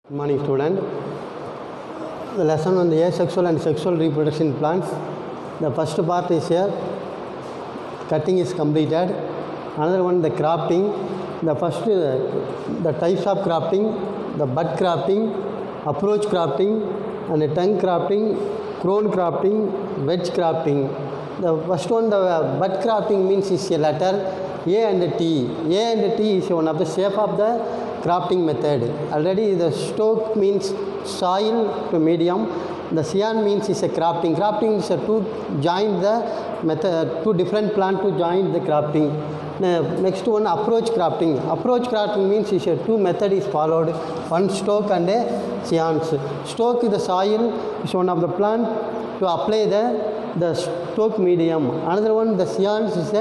Good morning, student. The lesson on the asexual and sexual reproduction plants. The first part is here. Cutting is completed. Another one, the crafting. The first, the types of crafting, the bud crafting, approach crafting, and the tongue crafting, crown crafting, wedge crafting. The first one, the bud crafting means is a letter A and T. A and T is one of the shape of the crafting method. Already the stoke means soil to medium. The cyan means is a crafting. Crafting is to join the method, two different plant to join the crafting. Next one, approach crafting. Approach crafting means is a two method is followed. One stoke and a cyans. Stoke is the soil is one of the plant to apply the stoke medium. Another one, the cyans is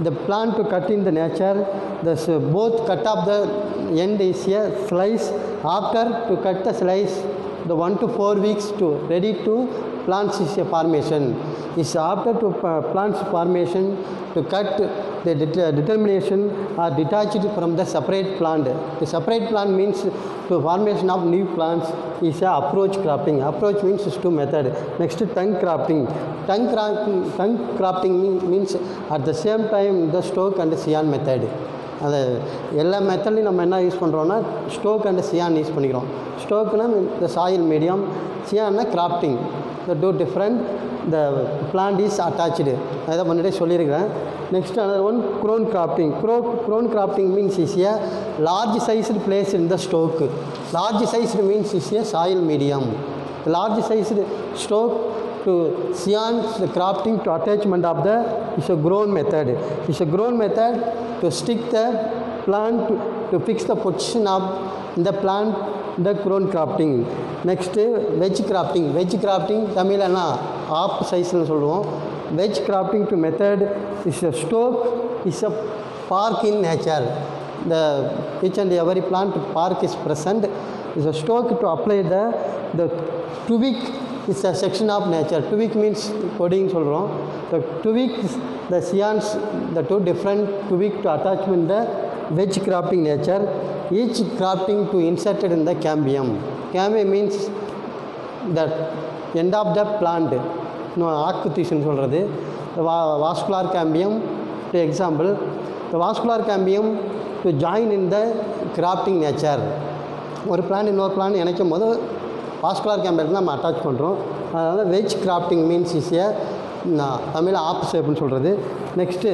the plant to cut in the nature. The both cut off the end is a slice. After to cut the slice, the 1 to 4 weeks to ready to plants is a formation. Is after to plants formation to cut the determination are detached from the separate plant. The separate plant means to formation of new plants is a approach crafting. Approach means is two method. Next, tongue crafting. Tongue crafting means at the same time the stoke and the cyan method. அது எல்லா மெத்தட்லையும் நம்ம என்ன use பண்ணுறோன்னா stroke and cyan use பண்ணிக்கிறோம். ஸ்டோக்குனா இந்த soil medium, சியான்னா grafting. The to different the plant is attach. அதை முன்னாடியே சொல்லியிருக்கிறேன். Next another one crown grafting. Crown grafting means is a large sized place in the stock. Large sized means is a soil medium. Large sized stock to cyans, the crafting to attachment of the is a grown method. Is a grown method to stick the plant to fix the position of the plant, the grown crafting. Next, wedge crafting. Wedge crafting தமிழனா app சைஸ்னு சொல்லுவோம். Wedge crafting to method is a stoke is a park in nature. The each and every plant park is present. Is a stoke to apply the tubic is a section of nature. Tubic means coding சொல்கிறோம். The tubic is the cyans, the two different tubic to attachment the wedge crafting nature. Each crafting to inserted in the cambium. Cambium means the end of the plant. No acquisition சொல்கிறது. The vascular cambium, for example, the vascular cambium to join in the crafting nature. ஒரு plant இன்னொரு plant இணைக்கும் போது vascular cambium நம்ம attach பண்ணுறோம். அதனால் wedge grafting means is a Tamil of ஷேப்னு சொல்கிறது. Next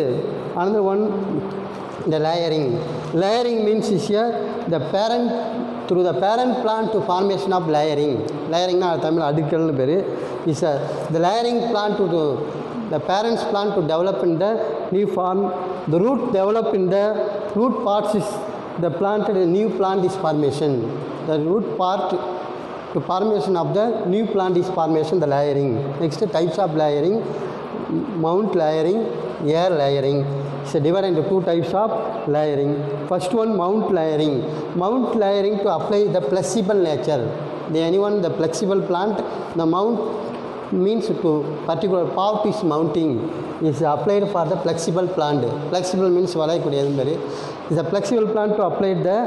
another one the layering. Layering means is a the parent through the parent plant to formation of layering. லேயரிங்னா தமிழ் அடுக்கல்னு பேர். Is a the layering plant to the parents plant to develop in the new form. The root develop in the root parts is the planted a new plant is formation. The root part to formation of the new plant is formation, the layering. Next, types of layering, mount layering, air layering. So divided into two types of layering. First one, mount layering. Mount layering to apply the flexible nature. The flexible plant, the mount means to particular part is mounting is applied for the flexible plant. Flexible means valaikudiyadhu mari. Is a flexible plant to apply the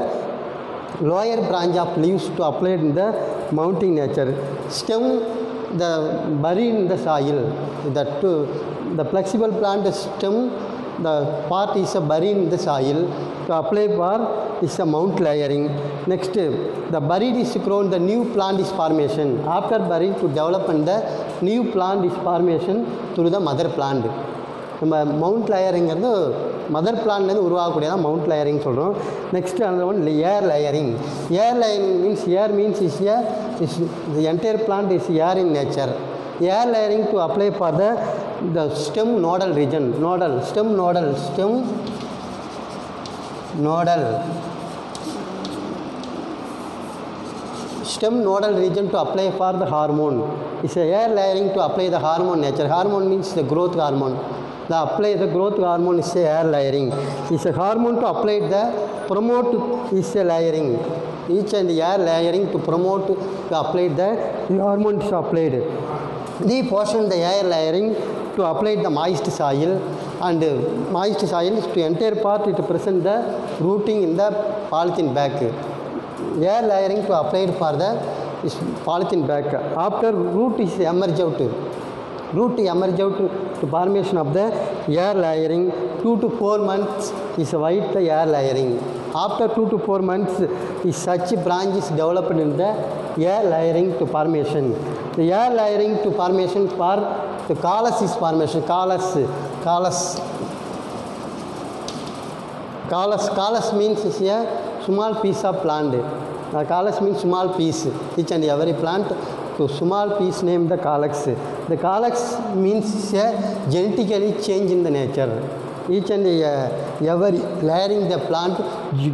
lower branch of leaves to apply in the mounting nature. Stem the buried in the soil. The flexible plant stem, the part is buried in the soil to apply for is a mount layering. Next, the buried is grown, the new plant is formation. After buried to develop and the new plant is formation through the mother plant. நம்ம mount லேயரிங்கிறது mother பிளான்லேருந்து உருவாகக்கூடியதான் mount layering சொல்கிறோம். Next அந்த one air layering. Air layering means air means is the entire plant is air in nature. Air layering to apply for the stem nodal region. Nodal stem nodal stem nodal stem nodal region to apply for the hormone. It's a air layering to apply the hormone nature. Hormone means the growth hormone. The apply the growth hormone is a air layering. It's a hormone to apply the promote is a layering. Each and air layering to promote to apply the hormone is applied. The portion the air layering to apply the moist soil, and moist soil is to entire part it present the rooting in the polythene bag. air layering to applied for the polythene bag. After root is emerge out, to formation of the air layering. 2 to 4 months is white the air layering. After 2 to 4 months is such branch is developed in the air layering to formation. The air layering to formation for the callus is formation. Callus means is a small piece of plant. Callus means small piece. Each and every plant to small piece named the calyx. The calyx means a genetically change in the nature. Each and every layering the plant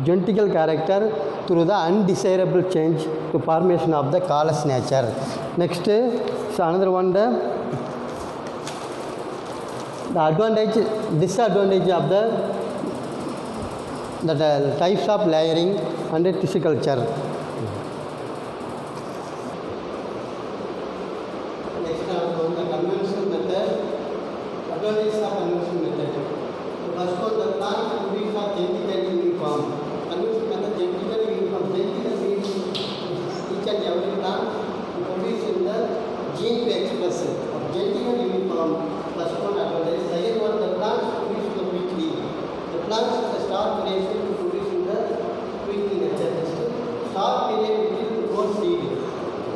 genetical character through the undesirable change to formation of the callus nature. Next, so another one the advantage, disadvantage of the types of layering under tissue culture. Next on the conventional method, advantages of conventional method. So first of all, the plant products are genetically uniform. Conventional method genetically uniform. Genetically means each and every plant produce in the gene to express genetically uniform. First one advantage. Second one, the plants produce the quickly. The plants start creation to produce in the quickly nature. Start period between no seed.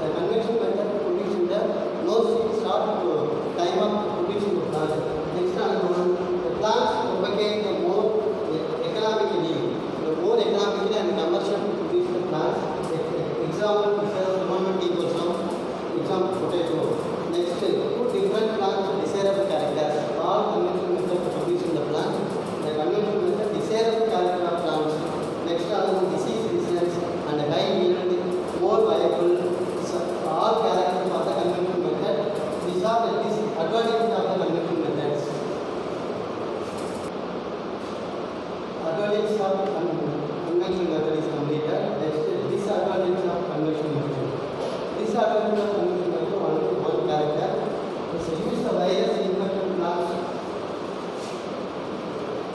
The conventional method produce in the no seed start to time up producing the plant. Next another one, the plants propagate the more economically. The more economically and commercial to produce the plants. Example, tea person. Example, potato. Next, two different plants with desirable character. All conventional method to producing the plant. The conventional method desirable character of plants. Next, disease resistance and high yield, more viable. So, all characters of the conventional method. These are the advantages of the conventional methods. Advantages of conventional method is completed. Next, disadvantages of conventional method. Disadvantages of conventional method, one character is use the virus infected plants.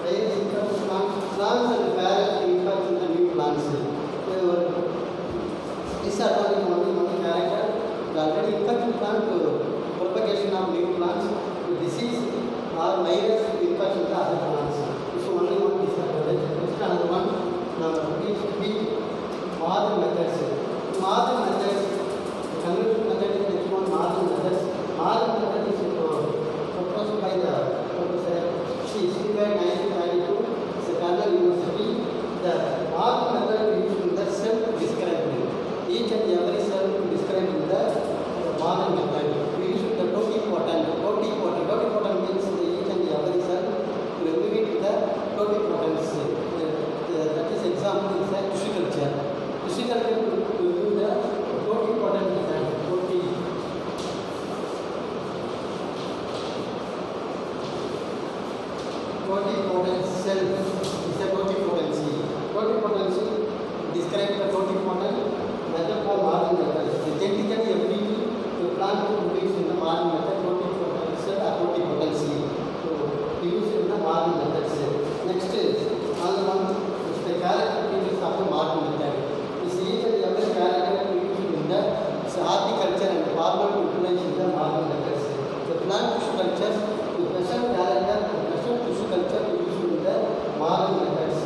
Virus infected plants and virus infected the new plants. Disadvantage only one character. The already infected plant to propagation of new plants, to disease or virus infection the other plants. So only one disadvantage. Next another one, is modern methods. Modern methods, the conventional method is next one, modern methods. Modern method is proposed by the Professor Chidambaram 1992. It's a Kerala University. The modern method is used in the self-describing. Each and every cell to describe in the modern method. We use the totipotent. Totipotent means each and every cell to eliminate the totipotence. That is example is the tissue culture. Tissue culture to do the totipotent method. Totipotent cell is the totipotency. Totipotency describe the totipotent method for modern method. The genetically ability to plant to produce in the modern method, totipotent cell or totipotency. So we use in the modern methods. Next is another one is the character features of the modern method. This each and every character used in the horticulture and farmer utilize in the modern methods. The plant tissue culture, the present character, the present tissue culture used in the modern methods.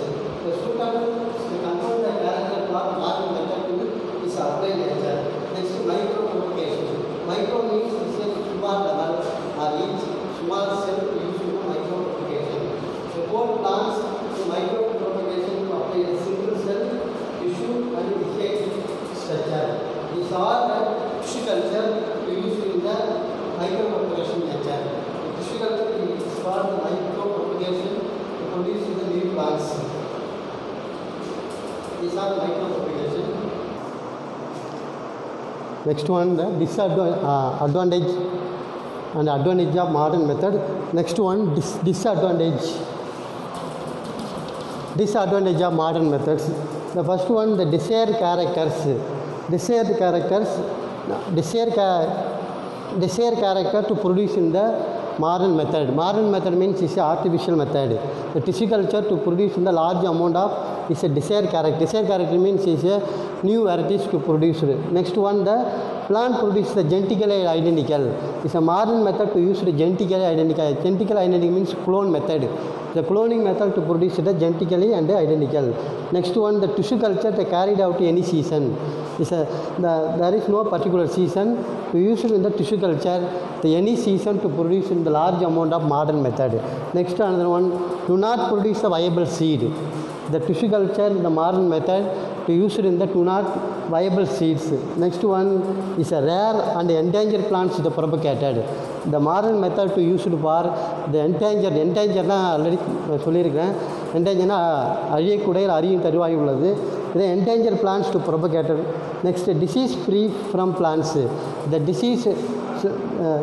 The suitable to control the character for modern method is applied nature. Next, micro propagation. Micro means is a small level or each small cell used in the micro propagation. So both plants to micro propagation to apply a single cell tissue and initiate structure. These are the tissue culture used in the micro propagation nature. The tissue culture is for the micro propagation to produce in the new plants. These are micro propagation. Next one, the advantage and advantage of modern method. Next one, disadvantage of modern methods. The first one, the desired characters to produce in the modern method. Modern method means it's an artificial method. The tissue culture to produce in the large amount of is a desired character. Desired character means is a new varieties to produce. Next one, the plant produces the genetically identical. It's a modern method to use the genetically identical. Genetically identical means clone method. The cloning method to produce the genetically and identical. Next one, the tissue culture they carried out any season. There is no particular season to use it in the tissue culture. Any season to produce in the large amount of modern method. Next another one, do not produce a viable seed. The tissue culture in the modern method to use it in the do not viable seeds. Next one is a rare and endangered plants to the propagated. The modern method to use it for the endangered already சொல்லியிருக்கிறேன். endangered அழியக்கூடிய அறியும் தருவாய் உள்ளது. இது endangered plants to propagated. Next, disease free from plants. The disease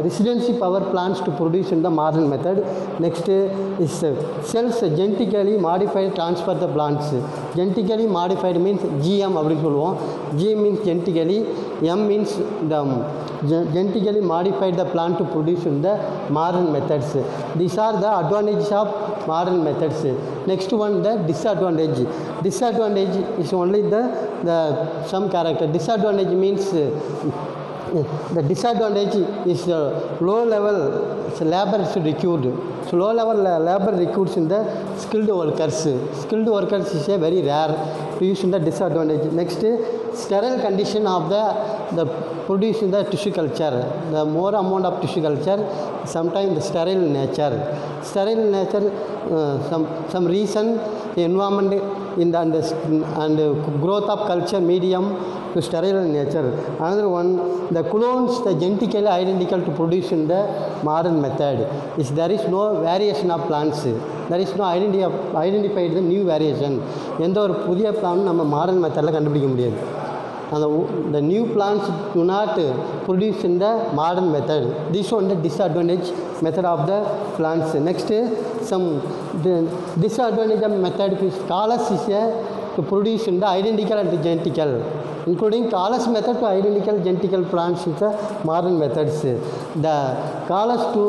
residency power plants to produce in the modern method. Next is cells genetically modified transfer the plants. Genetically modified means GM அப்படி சொல்லுவோம். G means genetically, M means the genetically modified the plant to produce in the modern methods. These are the advantages of modern methods. Next one, the disadvantage. Disadvantage is only the some character. Disadvantage means the disadvantage is low level labor is required. So low level labor requires in the skilled workers. Skilled workers is a very rare to use in the disadvantage. Next, sterile condition of the produce in the tissue culture. The more amount of tissue culture, sometimes the sterile nature. Sterile nature, some reason, the environment in the and growth of culture medium to sterile nature. Another one, the clones the genetically identical to produce in the modern method. There is no variation of plants. There is no identified the new variation. எந்த ஒரு புதிய plan நம்ம modern மெத்தடில் கண்டுபிடிக்க முடியாது. The new plants do not produce in the modern method. This one the disadvantage method of the plants. Next, some disadvantage of method is callus is to produce in the identical and genetical, including callus method to identical genetical plants is the modern methods. The callus to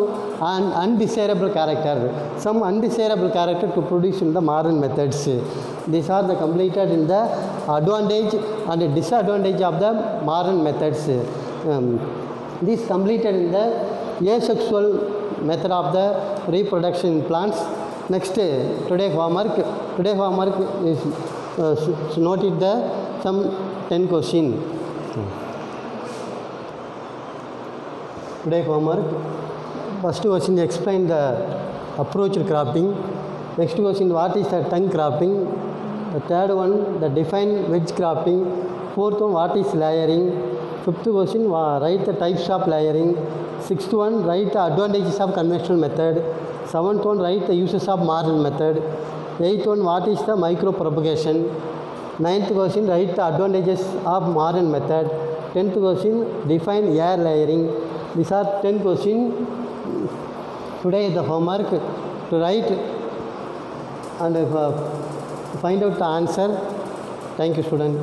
an undesirable character, some undesirable character to produce in the modern methods. These are the completed in the advantage and disadvantage of the modern methods. This completed in the asexual method of the reproduction in plants. Next, today homework is noted the some 10 question. Today homework, first question explain the approach cropping. Next question, what is the tongue cropping? The third one, the define wedge cropping. Fourth one, what is layering? Fifth question, write the types of layering. Sixth one, write the advantages of conventional method. Seventh one, write the uses of modern method. Eighth one, what is the micro propagation? Ninth question, write the advantages of modern method. 10th question, define air layering. These are 10 questions. Today the homework to write and find out the answer. Thank you, student.